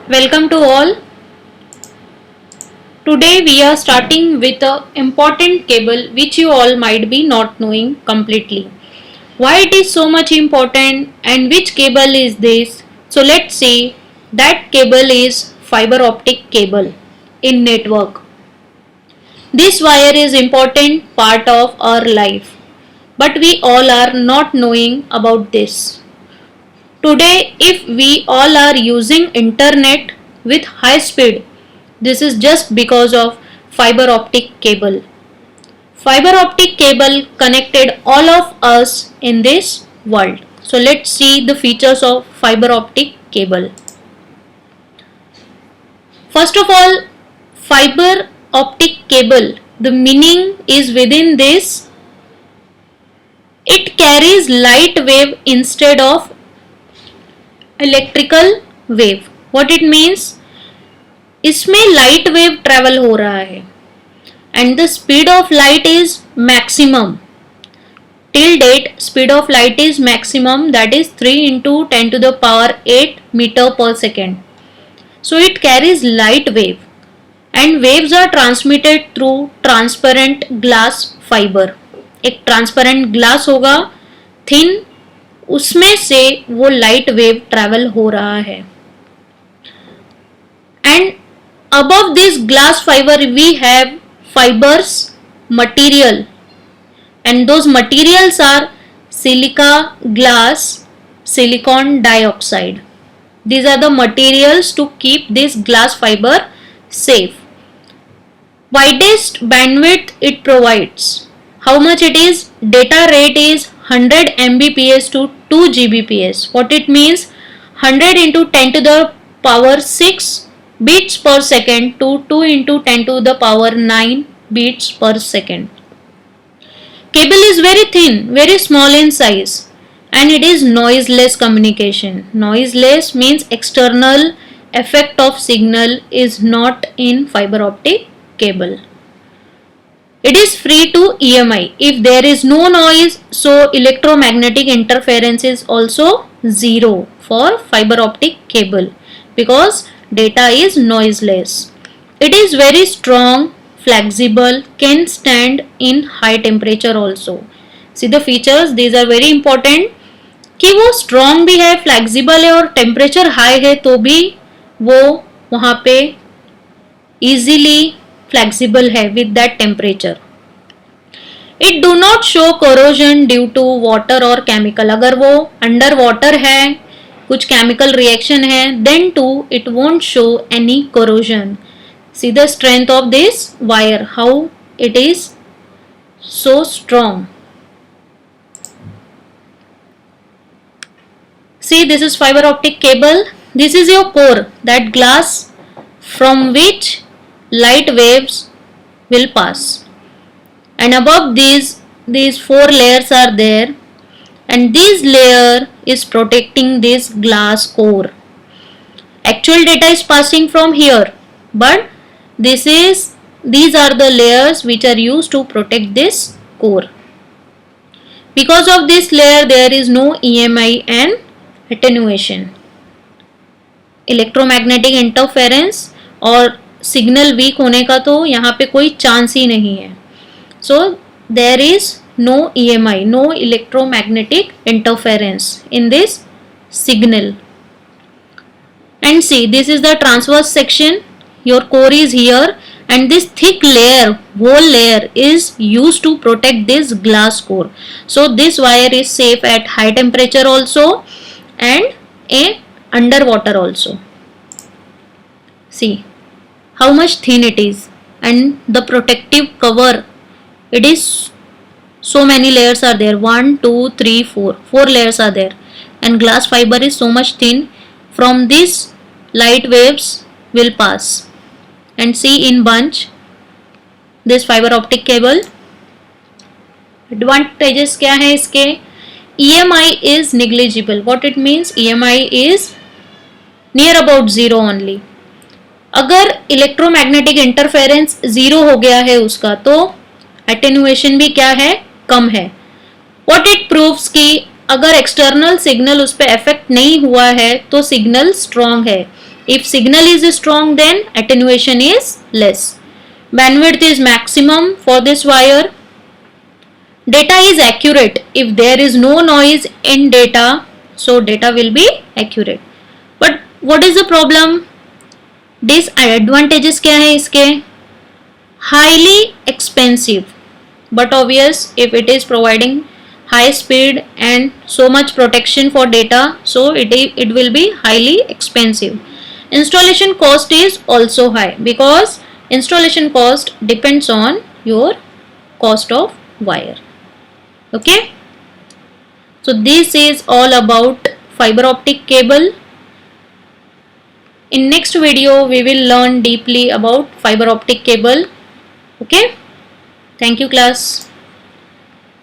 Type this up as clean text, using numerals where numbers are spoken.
Welcome to all. Today we are starting with a important cable which you all might be not knowing completely. Why it is so much important and which cable is this? So let's see. That cable is fiber optic cable in network. This wire is important part of our life, but we all are not knowing about this. Today if we all are using internet with high speed, this is just because of fiber optic cable. Fiber optic cable connected all of us in this world. So let's see the features of fiber optic cable. First of all, fiber optic cable, the meaning is within this. It carries light wave instead of electrical wave. What it means? इसमें light wave travel हो रहा है and the speed of light is maximum. Till date, speed of light is maximum, that is 3 into 10 to the power 8 meter per second. So it carries light wave and waves are transmitted through transparent glass fiber. एक transparent glass होगा thin, उसमें से वो light wave travel हो रहा है. And above this glass fiber we have fibers material, and those materials are silica, glass, silicon dioxide. These are the materials to keep this glass fiber safe. Widest bandwidth it provides. How much it is? Data rate is 100 Mbps to 2 Gbps. What it means? 100 into 10 to the power 6 beats per second to 2 into 10 to the power 9 beats per second. Cable is very thin, very small in size, and it is noiseless communication. Noiseless means external effect of signal is not in fiber optic cable. It is free to EMI. If there is no noise, so electromagnetic interference is also zero for fiber optic cable because data is noiseless. It is very strong, flexible, can stand in high temperature also. See the features, these are very important कि वो strong भी है, flexible है और temperature high है तो भी वो वहाँ पे easily flexible है with that temperature. It do not show corrosion due to water or chemical. अगर वो under water है, कुछ chemical reaction है, then too it won't show any corrosion. See the strength of this wire, how it is so strong. See, this is fiber optic cable. This is your core, that glass from which light waves will pass. And above these 4 layers are there, and this layer is protecting this glass core. Actual data is passing from here, but these are the layers which are used to protect this core. Because of this layer there is no EMI and attenuation. Electromagnetic interference और signal weak होने का तो यहाँ पे कोई chance ही नहीं है. So there is no EMI, no electromagnetic interference in this signal. And see, this is the transverse section. Your core is here and this thick layer, whole layer is used to protect this glass core. So this wire is safe at high temperature also and underwater also. See how much thin it is, and the protective cover, it is so many layers are there, 1 2 3 4 layers are there, and glass fiber is so much thin. From this light waves will pass. And see in bunch this fiber optic cable. Advantages क्या है इसके? EMI is negligible. What it means? EMI is near about zero only. अगर electromagnetic interference zero हो गया है उसका तो attenuation भी क्या है? कम है. What it proves कि अगर एक्सटर्नल सिग्नल उस पर इफेक्ट नहीं हुआ है तो सिग्नल स्ट्रॉन्ग है. If signal is strong, then attenuation is less. Bandwidth is maximum for this wire. Data is accurate. If there is no noise in data, so data will be accurate. But what is the problem? Disadvantages क्या है इसके? Highly expensive. But obvious, if it is providing high speed and so much protection for data, so it will be highly expensive. Installation cost is also high because installation cost depends on your cost of wire. Okay, so this is all about fiber optic cable. In next video we will learn deeply about fiber optic cable. Okay, thank you class.